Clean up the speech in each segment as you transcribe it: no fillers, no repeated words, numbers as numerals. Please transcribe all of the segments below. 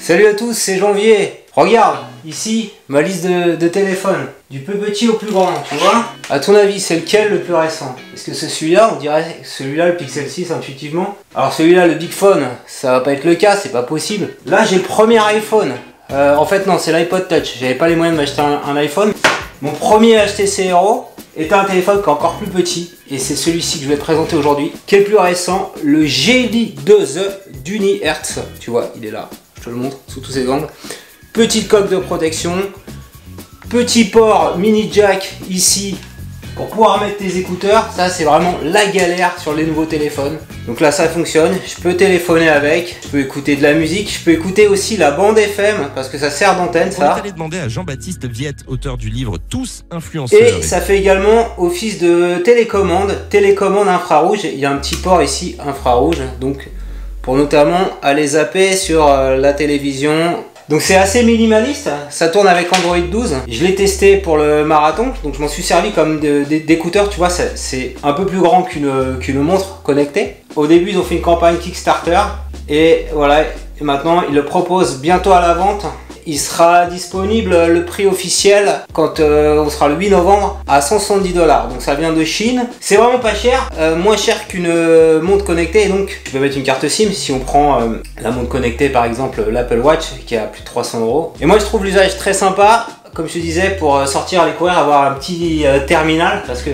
Salut à tous, c'est Janvier. Regarde, ici, ma liste de téléphones. Du plus petit au plus grand, tu vois. À ton avis, c'est lequel le plus récent? Est-ce que c'est celui-là? On dirait celui-là, le Pixel 6, intuitivement. Alors celui-là, le Big Phone, ça va pas être le cas, c'est pas possible. Là, j'ai le premier iPhone. En fait, non, c'est l'iPod Touch. J'avais pas les moyens de m'acheter un iPhone. Mon premier HTC Aero était un téléphone qui est encore plus petit. Et c'est celui-ci que je vais te présenter aujourd'hui. Qui est le plus récent, le Jelly 2E d'Unihertz. Tu vois, il est là. Je te le montre sous tous ses angles. Petite coque de protection. Petit port mini jack ici pour pouvoir mettre tes écouteurs. Ça, c'est vraiment la galère sur les nouveaux téléphones. Donc là, ça fonctionne. Je peux téléphoner avec. Je peux écouter de la musique. Je peux écouter aussi la bande FM parce que ça sert d'antenne, ça. On est allé demander à Jean-Baptiste Viette, auteur du livre Tous influenceurs. Et ça fait également office de télécommande infrarouge. Il y a un petit port ici infrarouge. Donc, pour notamment aller zapper sur la télévision. Donc c'est assez minimaliste, ça tourne avec Android 12. Je l'ai testé pour le marathon, donc je m'en suis servi comme d'écouteur, tu vois, c'est un peu plus grand qu'une montre connectée. Au début, ils ont fait une campagne Kickstarter, et voilà, et maintenant ils le proposent bientôt à la vente. Il sera disponible, le prix officiel, quand on sera le 8 novembre, à 170 $. Donc ça vient de Chine. C'est vraiment pas cher, moins cher qu'une montre connectée. Et donc tu peux mettre une carte SIM si on prend la montre connectée, par exemple l'Apple Watch, qui est à plus de 300 €. Et moi je trouve l'usage très sympa, comme je te disais, pour sortir, aller courir, avoir un petit terminal. Parce que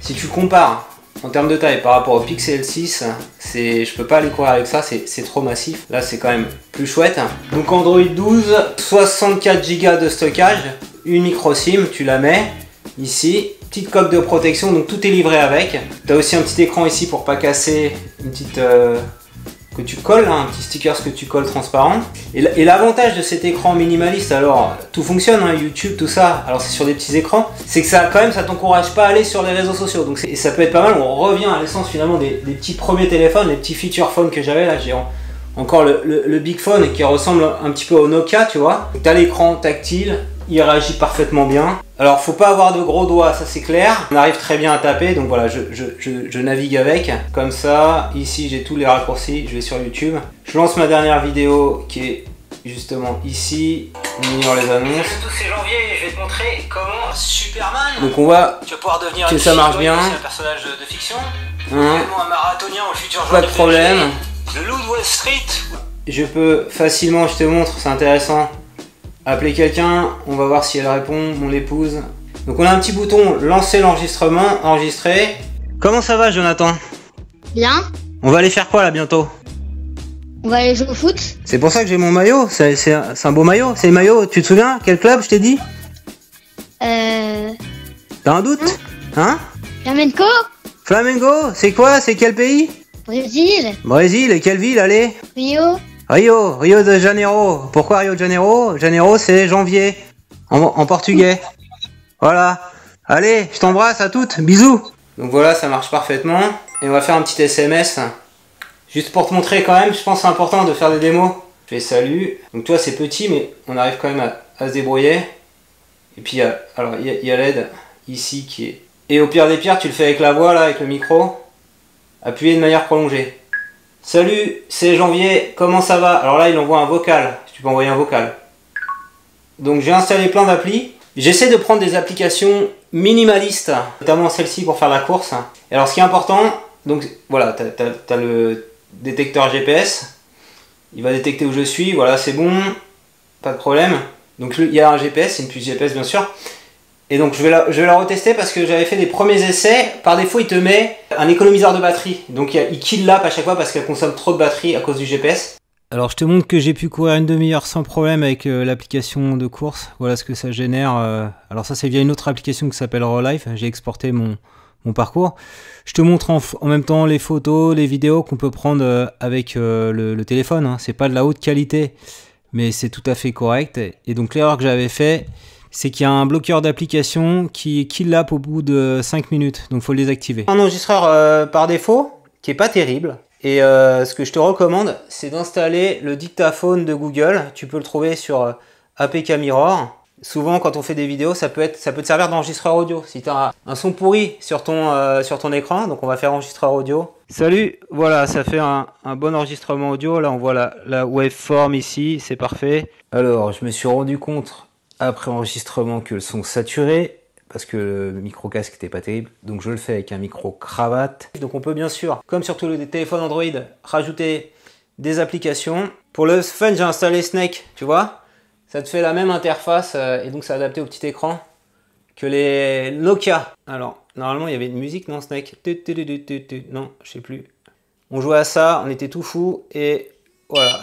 si tu compares en termes de taille par rapport au Pixel 6, je peux pas aller courir avec ça, c'est trop massif. Là, c'est quand même plus chouette. Donc Android 12, 64 Go de stockage, une micro SIM, tu la mets ici, petite coque de protection, donc tout est livré avec. Tu as aussi un petit écran ici pour pas casser, une petite que tu colles, hein, un petit sticker que tu colles transparent. Et l'avantage de cet écran minimaliste, alors tout fonctionne, hein, YouTube, tout ça, alors c'est sur des petits écrans, c'est que ça quand même ça t'encourage pas à aller sur les réseaux sociaux. Donc ça peut être pas mal, on revient à l'essence finalement des petits premiers téléphones, les petits feature phones que j'avais là, j'ai encore le Big Phone qui ressemble un petit peu au Nokia, tu vois. Tu as l'écran tactile, il réagit parfaitement bien. Alors faut pas avoir de gros doigts, ça c'est clair. On arrive très bien à taper, donc voilà, je navigue avec. Comme ça, ici j'ai tous les raccourcis, je vais sur YouTube. Je lance ma dernière vidéo qui est justement ici. On ignore les annonces. Salut à tous, c'est Janvier et je vais te montrer comment Superman. Donc on va, tu vas pouvoir devenir que ça marche bien. C'est un personnage de fiction. Un marathonien au futur. Pas de problème. Le loup de Wall Street. Je peux facilement, je te montre, c'est intéressant. Appeler quelqu'un, on va voir si elle répond, mon épouse. Donc on a un petit bouton, lancer l'enregistrement, enregistrer. Comment ça va Jonathan? Bien. On va aller faire quoi là bientôt? On va aller jouer au foot. C'est pour ça que j'ai mon maillot, c'est un beau maillot. C'est le maillot, tu te souviens? Quel club je t'ai dit? T'as un doute? Hein? Flamenco. Flamengo? C'est quoi? C'est quel pays? Brésil. Brésil, et quelle ville, allez? Rio. Rio de Janeiro. Pourquoi Rio de Janeiro? Janeiro, c'est janvier, en portugais. Voilà. Allez, je t'embrasse à toutes. Bisous. Donc voilà, ça marche parfaitement. Et on va faire un petit SMS. Juste pour te montrer quand même, je pense que c'est important de faire des démos. Je fais salut. Donc toi, c'est petit, mais on arrive quand même à se débrouiller. Et puis, alors, il y a l'aide ici qui est... Et au pire des pires, tu le fais avec la voix, là, avec le micro. Appuyé de manière prolongée. Salut, c'est Janvier, comment ça va? Alors là, il envoie un vocal, tu peux envoyer un vocal. Donc j'ai installé plein d'applis. J'essaie de prendre des applications minimalistes, notamment celle-ci pour faire la course. Et alors ce qui est important, donc voilà, t'as le détecteur GPS. Il va détecter où je suis, voilà, c'est bon, pas de problème. Donc il y a un GPS, c'est une puce GPS bien sûr. Et donc je vais la retester parce que j'avais fait des premiers essais. Par défaut, il te met un économiseur de batterie. Donc il kill l'app à chaque fois parce qu'elle consomme trop de batterie à cause du GPS. Alors je te montre que j'ai pu courir une demi-heure sans problème avec l'application de course. Voilà ce que ça génère. Alors ça c'est via une autre application qui s'appelle Rolife. J'ai exporté mon parcours. Je te montre en même temps les photos, les vidéos qu'on peut prendre avec le téléphone. Hein. C'est pas de la haute qualité, mais c'est tout à fait correct. Et donc l'erreur que j'avais fait, c'est qu'il y a un bloqueur d'application qui kill l'app au bout de 5 minutes, donc il faut le désactiver. Un enregistreur par défaut, qui est pas terrible, et ce que je te recommande, c'est d'installer le dictaphone de Google. Tu peux le trouver sur APK Mirror. Souvent, quand on fait des vidéos, ça peut te servir d'enregistreur audio. Si tu as un son pourri sur ton écran, donc on va faire enregistreur audio. Salut, voilà, ça fait un bon enregistrement audio. Là, on voit la waveform ici, c'est parfait. Alors, je me suis rendu compte, après enregistrement, que le son saturait, parce que le micro casque n'était pas terrible. Donc, je le fais avec un micro cravate. Donc, on peut bien sûr, comme sur tous les téléphones Android, rajouter des applications. Pour le fun, j'ai installé Snake, tu vois. Ça te fait la même interface et donc c'est adapté au petit écran que les Nokia. Alors, normalement, il y avait une musique, non, Snake? Non, je sais plus. On jouait à ça, on était tout fou et voilà.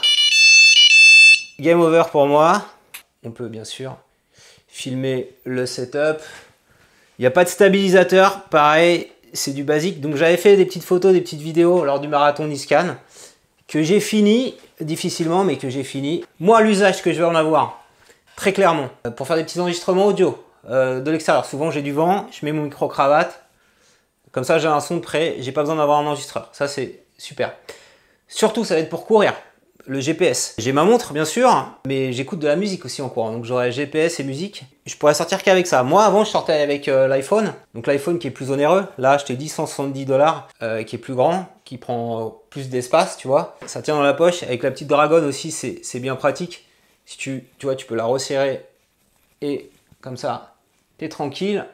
Game over pour moi. On peut bien sûr filmer le setup. Il n'y a pas de stabilisateur, pareil, c'est du basique. Donc j'avais fait des petites photos, des petites vidéos lors du marathon Niscan que j'ai fini, difficilement, mais que j'ai fini. Moi, l'usage que je vais en avoir, très clairement, pour faire des petits enregistrements audio de l'extérieur. Souvent, j'ai du vent, je mets mon micro-cravate. Comme ça, j'ai un son de près, j'ai pas besoin d'avoir un enregistreur. Ça, c'est super. Surtout, ça va être pour courir, le GPS. J'ai ma montre, bien sûr, mais j'écoute de la musique aussi en courant. Donc, j'aurai GPS et musique. Je pourrais sortir qu'avec ça. Moi, avant, je sortais avec l'iPhone. Donc, l'iPhone qui est plus onéreux. Là, je t'ai dit 170 $, qui est plus grand, qui prend plus d'espace, tu vois. Ça tient dans la poche. Avec la petite dragonne aussi, c'est bien pratique. Si tu vois, tu peux la resserrer et comme ça, t'es tranquille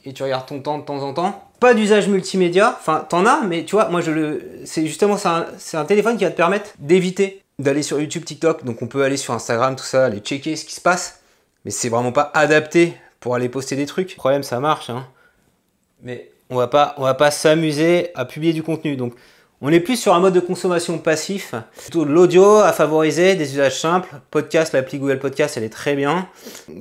et tu regardes ton temps de temps en temps. Pas d'usage multimédia, enfin t'en as, mais tu vois, moi c'est justement c'est un téléphone qui va te permettre d'éviter d'aller sur YouTube, TikTok. Donc on peut aller sur Instagram, tout ça, aller checker ce qui se passe, mais c'est vraiment pas adapté pour aller poster des trucs. Le problème, ça marche, hein, mais on va pas s'amuser à publier du contenu. Donc on est plus sur un mode de consommation passif, plutôt de l'audio à favoriser, des usages simples. Podcast, l'appli Google Podcast, elle est très bien.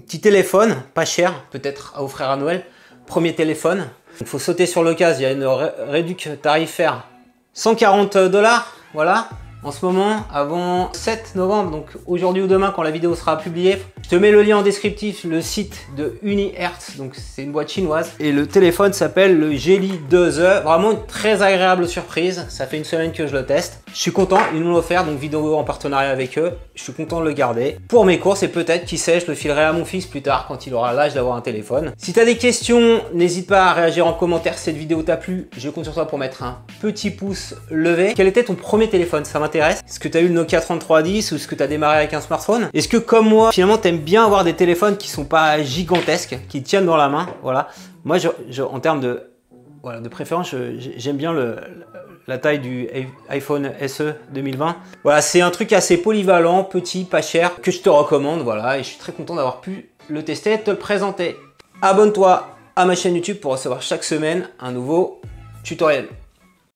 Petit téléphone, pas cher, peut-être à offrir à Noël. Premier téléphone. Il faut sauter sur l'occasion, il y a une réduction tarifaire. 140 $, voilà. En ce moment, avant 7 novembre, donc aujourd'hui ou demain quand la vidéo sera publiée, je te mets le lien en descriptif, le site de Unihertz, donc c'est une boîte chinoise. Et le téléphone s'appelle le Jelly 2E, vraiment une très agréable surprise, ça fait une semaine que je le teste. Je suis content, ils nous l'ont offert, donc vidéo en partenariat avec eux, je suis content de le garder. Pour mes courses et peut-être, qui sait, je le filerai à mon fils plus tard quand il aura l'âge d'avoir un téléphone. Si tu as des questions, n'hésite pas à réagir en commentaire si cette vidéo t'a plu, je compte sur toi pour mettre un petit pouce levé. Quel était ton premier téléphone? Ça m'intéresse. Est-ce que tu as eu le Nokia 3310 ou est-ce que tu as démarré avec un smartphone? Est-ce que comme moi, finalement, tu aimes bien avoir des téléphones qui sont pas gigantesques, qui tiennent dans la main? Voilà. Moi, en termes de préférence, j'aime bien la taille du iPhone SE 2020. Voilà, c'est un truc assez polyvalent, petit, pas cher, que je te recommande. Voilà, et je suis très content d'avoir pu le tester et te le présenter. Abonne-toi à ma chaîne YouTube pour recevoir chaque semaine un nouveau tutoriel.